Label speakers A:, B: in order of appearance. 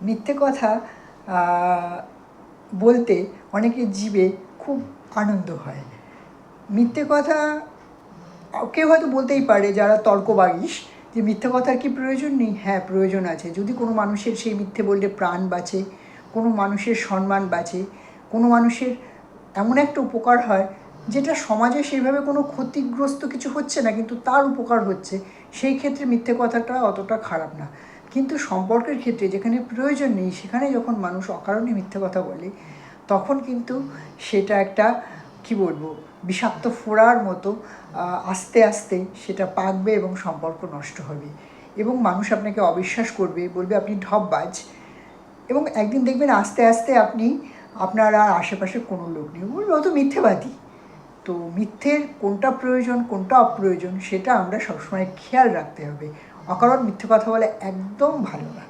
A: মিথ্যে কথা বলতে অনেকের জীবে খুব আনন্দ হয়। মিথ্যে কথা কেউ হয়তো বলতেই পারে যারা তর্কবাগীশ যে মিথ্যে কথার কি প্রয়োজন নেই? হ্যাঁ, প্রয়োজন আছে। যদি কোনো মানুষের সেই মিথ্যে বললে প্রাণ বাঁচে, কোনো মানুষের সম্মান বাঁচে, কোনো মানুষের এমন একটা উপকার হয় যেটা সমাজে সেইভাবে কোনো ক্ষতিগ্রস্ত কিছু হচ্ছে না, কিন্তু তার উপকার হচ্ছে, সেই ক্ষেত্রে মিথ্যে কথাটা অতটা খারাপ না। কিন্তু সম্পর্কের ক্ষেত্রে যেখানে প্রয়োজন নেই সেখানে যখন মানুষ অকারণে মিথ্যে কথা বলে, তখন কিন্তু সেটা একটা কি বলবো বিষাক্ত ফোড়ার মতো আস্তে আস্তে সেটা পাকবে এবং সম্পর্ক নষ্ট হবে এবং মানুষ আপনাকে অবিশ্বাস করবে, বলবে আপনি ঢপবাজ। এবং একদিন দেখবেন আস্তে আস্তে আপনার আর আশেপাশে কোনো লোক নেই, বলবে ও তো মিথ্যেবাদী। তো মিথ্যের কোনটা প্রয়োজন কোনটা অপ্রয়োজন সেটা আমরা সবসময় খেয়াল রাখতে হবে। অকারণ মিথ্যে কথা বলে একদম ভালো না।